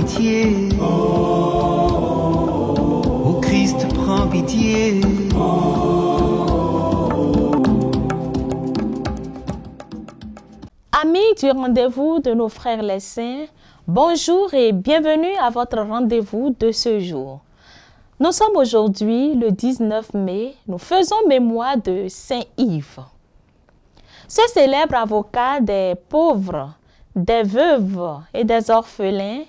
pitié. Ô Christ, prends pitié. Amis du rendez-vous de nos frères les saints, bonjour et bienvenue à votre rendez-vous de ce jour. Nous sommes aujourd'hui le 19 mai, nous faisons mémoire de Saint Yves. Ce célèbre avocat des pauvres, des veuves et des orphelins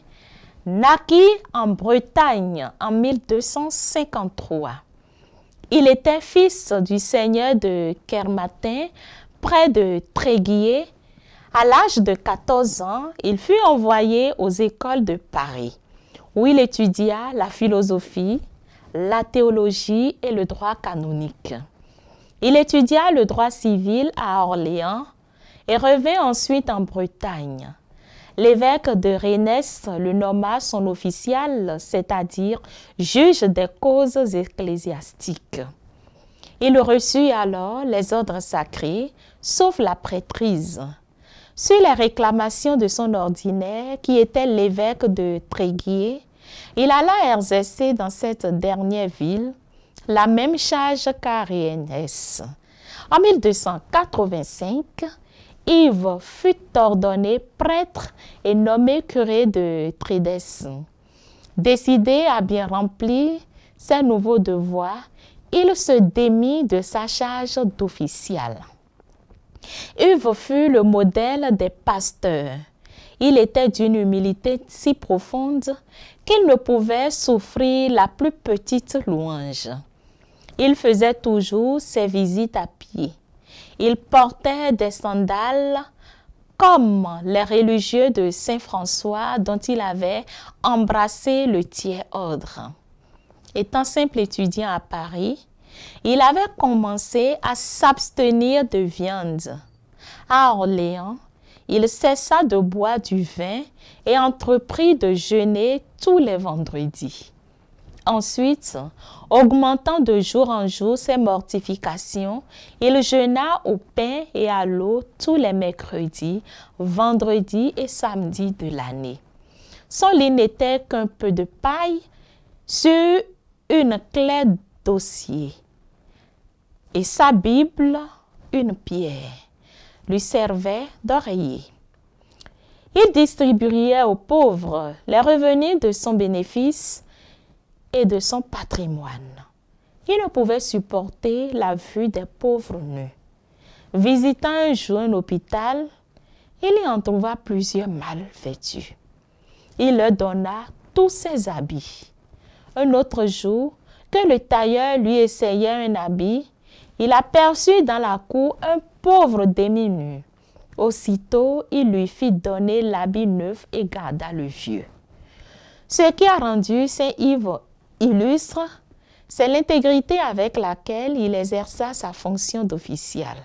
naquit en Bretagne en 1253. Il était fils du seigneur de Kermatin, près de Tréguier. À l'âge de 14 ans, il fut envoyé aux écoles de Paris, où il étudia la philosophie, la théologie et le droit canonique. Il étudia le droit civil à Orléans et revint ensuite en Bretagne. L'évêque de Rennes le nomma son official, c'est-à-dire juge des causes ecclésiastiques. Il reçut alors les ordres sacrés, sauf la prêtrise. Sur les réclamations de son ordinaire, qui était l'évêque de Tréguier, il alla exercer dans cette dernière ville la même charge qu'à Rennes. En 1285, Yves fut ordonné prêtre et nommé curé de Trédès. Décidé à bien remplir ses nouveaux devoirs, il se démit de sa charge d'official. Yves fut le modèle des pasteurs. Il était d'une humilité si profonde qu'il ne pouvait souffrir la plus petite louange. Il faisait toujours ses visites à pied. Il portait des sandales comme les religieux de Saint-François dont il avait embrassé le tiers-ordre. Étant simple étudiant à Paris, il avait commencé à s'abstenir de viande. À Orléans, il cessa de boire du vin et entreprit de jeûner tous les vendredis. Ensuite, augmentant de jour en jour ses mortifications, il jeûna au pain et à l'eau tous les mercredis, vendredis et samedis de l'année. Son lit n'était qu'un peu de paille sur une clé d'osier, et sa Bible, une pierre, lui servait d'oreiller. Il distribuait aux pauvres les revenus de son bénéfice et de son patrimoine. Il ne pouvait supporter la vue des pauvres nus. Visitant un jour un hôpital, il y en trouva plusieurs mal vêtus. Il leur donna tous ses habits. Un autre jour, que le tailleur lui essayait un habit, il aperçut dans la cour un pauvre demi-nu. Aussitôt, il lui fit donner l'habit neuf et garda le vieux. Ce qui a rendu Saint Yves illustre, c'est l'intégrité avec laquelle il exerça sa fonction d'official.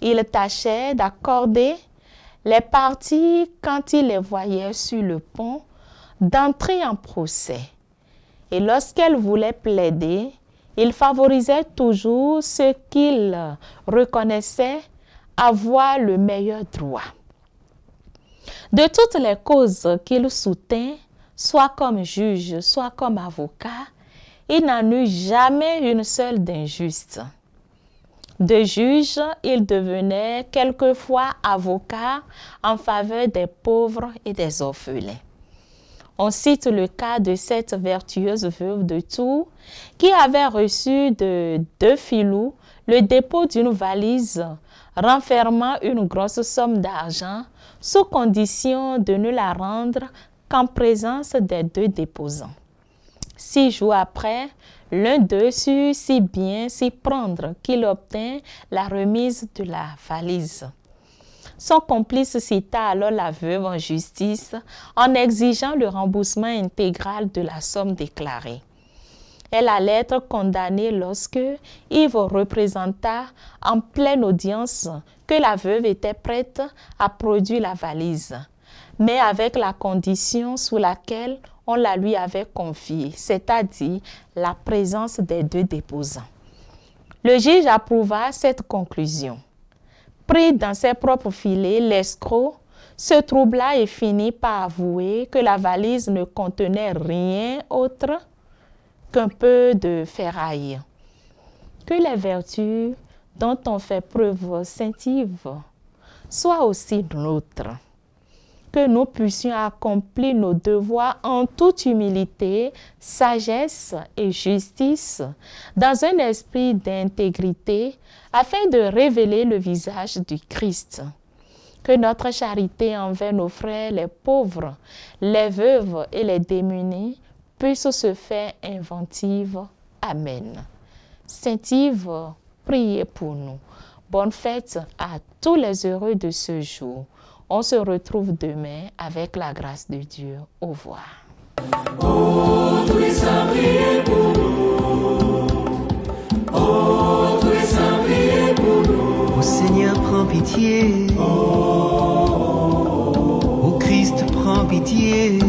Il tâchait d'accorder les parties quand il les voyait sur le pont, d'entrer en procès. Et lorsqu'elle voulait plaider, il favorisait toujours ceux qu'il reconnaissait avoir le meilleur droit. De toutes les causes qu'il soutint, soit comme juge, soit comme avocat, il n'en eut jamais une seule d'injuste. De juge, il devenait quelquefois avocat en faveur des pauvres et des orphelins. On cite le cas de cette vertueuse veuve de Tours qui avait reçu de deux filous le dépôt d'une valise renfermant une grosse somme d'argent sous condition de ne la rendre qu'en présence des deux déposants. 6 jours après, l'un d'eux sut si bien s'y prendre qu'il obtint la remise de la valise. Son complice cita alors la veuve en justice en exigeant le remboursement intégral de la somme déclarée. Elle allait être condamnée lorsque Yves représenta en pleine audience que la veuve était prête à produire la valise, mais avec la condition sous laquelle on la lui avait confiée, c'est-à-dire la présence des deux déposants. Le juge approuva cette conclusion. Pris dans ses propres filets, l'escroc Ce troubla et finit par avouer que la valise ne contenait rien autre qu'un peu de ferraille. Que les vertus dont on fait preuve scintives soient aussi nôtres. Que nous puissions accomplir nos devoirs en toute humilité, sagesse et justice, dans un esprit d'intégrité, afin de révéler le visage du Christ. Que notre charité envers nos frères, les pauvres, les veuves et les démunis, puisse se faire inventive. Amen. Sainte Yves, priez pour nous. Bonne fête à tous les heureux de ce jour. On se retrouve demain avec la grâce de Dieu. Au revoir. Oh, tous les saints, priez pour nous. Oh, tous les saints, priez pour nous. Ô Seigneur, prends pitié. Ô Christ, prends pitié.